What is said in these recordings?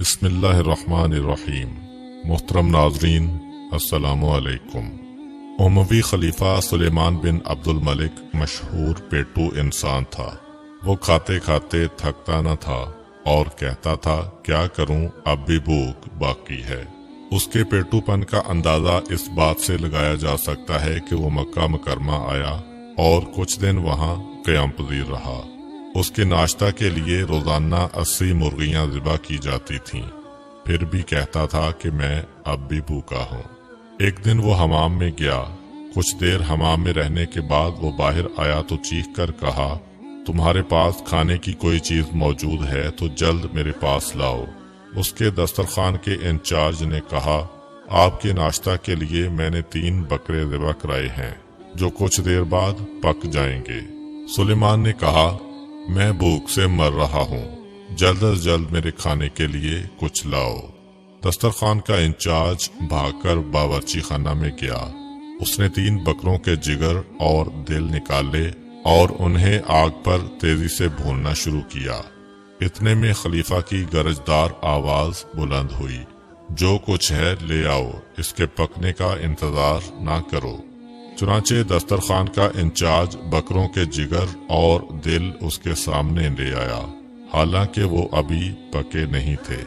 بسم اللہ الرحمن الرحیم۔ محترم ناظرین، السلام علیکم۔ اموی خلیفہ سلیمان بن عبد الملک مشہور پیٹو انسان تھا۔ وہ کھاتے کھاتے تھکتا نہ تھا اور کہتا تھا کیا کروں، اب بھی بھوک باقی ہے۔ اس کے پیٹو پن کا اندازہ اس بات سے لگایا جا سکتا ہے کہ وہ مکہ مکرمہ آیا اور کچھ دن وہاں قیام پذیر رہا۔ اس کے ناشتہ کے لیے روزانہ 80 مرغیاں ذبح کی جاتی تھیں، پھر بھی کہتا تھا کہ میں اب بھی بھوکا ہوں۔ ایک دن وہ حمام میں گیا۔ کچھ دیر حمام میں رہنے کے بعد وہ باہر آیا تو چیخ کر کہا، تمہارے پاس کھانے کی کوئی چیز موجود ہے تو جلد میرے پاس لاؤ۔ اس کے دسترخوان کے انچارج نے کہا، آپ کے ناشتہ کے لیے میں نے 3 بکرے ذبح کرائے ہیں جو کچھ دیر بعد پک جائیں گے۔ سلیمان نے کہا، میں بھوک سے مر رہا ہوں، جلد از جلد میرے کھانے کے لیے کچھ لاؤ۔ دسترخوان کا انچارج بھاگ کر باورچی خانہ میں گیا۔ اس نے 3 بکروں کے جگر اور دل نکالے اور انہیں آگ پر تیزی سے بھوننا شروع کیا۔ اتنے میں خلیفہ کی گرجدار آواز بلند ہوئی، جو کچھ ہے لے آؤ، اس کے پکنے کا انتظار نہ کرو۔ چنانچہ دسترخوان کا انچارج بکروں کے جگر اور دل اس کے سامنے لے آیا، حالانکہ وہ ابھی پکے نہیں تھے۔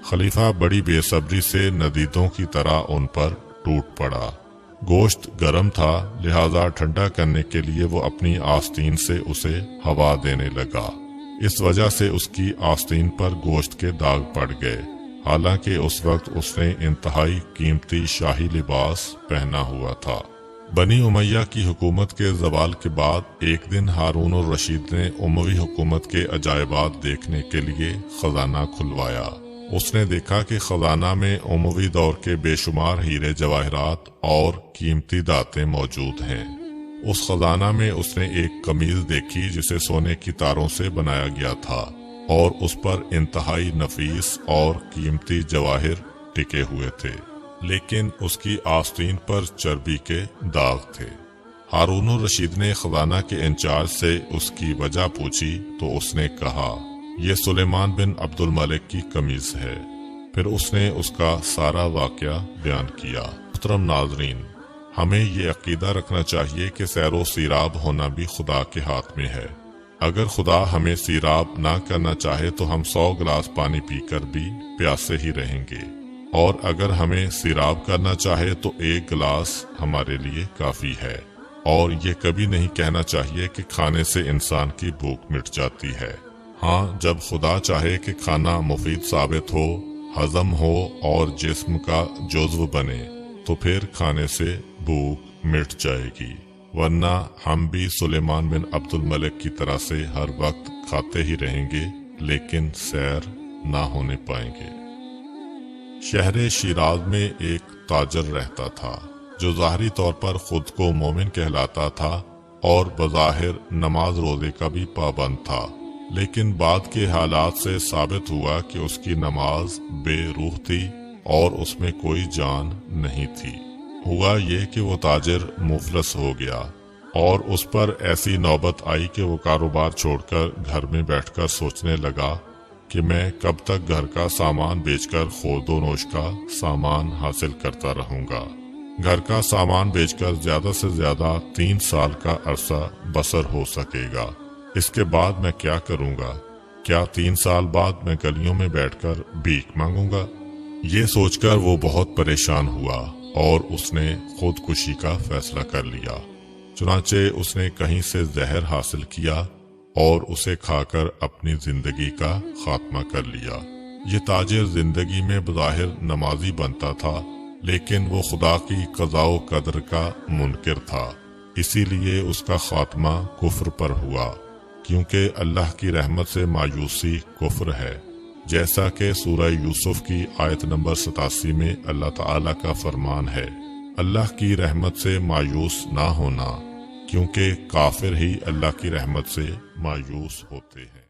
خلیفہ بڑی بے صبری سے ندیدوں کی طرح ان پر ٹوٹ پڑا۔ گوشت گرم تھا، لہذا ٹھنڈا کرنے کے لیے وہ اپنی آستین سے اسے ہوا دینے لگا۔ اس وجہ سے اس کی آستین پر گوشت کے داغ پڑ گئے، حالانکہ اس وقت اس نے انتہائی قیمتی شاہی لباس پہنا ہوا تھا۔ بنی امیہ کی حکومت کے زوال کے بعد ایک دن ہارون الرشید نے اموی حکومت کے عجائبات دیکھنے کے لیے خزانہ کھلوایا۔ اس نے دیکھا کہ خزانہ میں اموی دور کے بے شمار ہیرے جواہرات اور قیمتی دھاتیں موجود ہیں۔ اس خزانہ میں اس نے ایک قمیض دیکھی جسے سونے کی تاروں سے بنایا گیا تھا اور اس پر انتہائی نفیس اور قیمتی جواہر ٹکے ہوئے تھے، لیکن اس کی آستین پر چربی کے داغ تھے۔ ہارون الرشید نے خزانہ کے انچارج سے اس کی وجہ پوچھی تو اس نے کہا، یہ سلیمان بن عبد الملک کی قمیض ہے۔ پھر اس نے اس کا سارا واقعہ بیان کیا۔ محترم ناظرین، ہمیں یہ عقیدہ رکھنا چاہیے کہ سیر و سیراب ہونا بھی خدا کے ہاتھ میں ہے۔ اگر خدا ہمیں سیراب نہ کرنا چاہے تو ہم 100 گلاس پانی پی کر بھی پیاسے ہی رہیں گے، اور اگر ہمیں سیراب کرنا چاہے تو 1 گلاس ہمارے لیے کافی ہے۔ اور یہ کبھی نہیں کہنا چاہیے کہ کھانے سے انسان کی بھوک مٹ جاتی ہے۔ ہاں، جب خدا چاہے کہ کھانا مفید ثابت ہو، ہضم ہو اور جسم کا جزو بنے تو پھر کھانے سے بھوک مٹ جائے گی، ورنہ ہم بھی سلیمان بن عبد الملک کی طرح سے ہر وقت کھاتے ہی رہیں گے لیکن سیر نہ ہونے پائیں گے۔ شہر شیراز میں ایک تاجر رہتا تھا جو ظاہری طور پر خود کو مومن کہلاتا تھا اور بظاہر نماز روزے کا بھی پابند تھا، لیکن بعد کے حالات سے ثابت ہوا کہ اس کی نماز بے روح تھی اور اس میں کوئی جان نہیں تھی۔ ہوا یہ کہ وہ تاجر مفلس ہو گیا اور اس پر ایسی نوبت آئی کہ وہ کاروبار چھوڑ کر گھر میں بیٹھ کر سوچنے لگا کہ میں کب تک گھر کا سامان بیچ کر خورد و نوش کا سامان حاصل کرتا رہوں گا۔ گھر کا سامان بیچ کر زیادہ سے زیادہ 3 سال کا عرصہ بسر ہو سکے گا۔ اس کے بعد میں کیا کروں گا؟ کیا 3 سال بعد میں گلیوں میں بیٹھ کر بھیک مانگوں گا؟ یہ سوچ کر وہ بہت پریشان ہوا اور اس نے خودکشی کا فیصلہ کر لیا۔ چنانچہ اس نے کہیں سے زہر حاصل کیا اور اسے کھا کر اپنی زندگی کا خاتمہ کر لیا۔ یہ تاجر زندگی میں بظاہر نمازی بنتا تھا، لیکن وہ خدا کی قضاء و قدر کا منکر تھا، اسی لیے اس کا خاتمہ کفر پر ہوا، کیونکہ اللہ کی رحمت سے مایوسی کفر ہے، جیسا کہ سورہ یوسف کی آیت نمبر 87 میں اللہ تعالیٰ کا فرمان ہے، اللہ کی رحمت سے مایوس نہ ہونا، کیونکہ کافر ہی اللہ کی رحمت سے مایوس ہوتے ہیں۔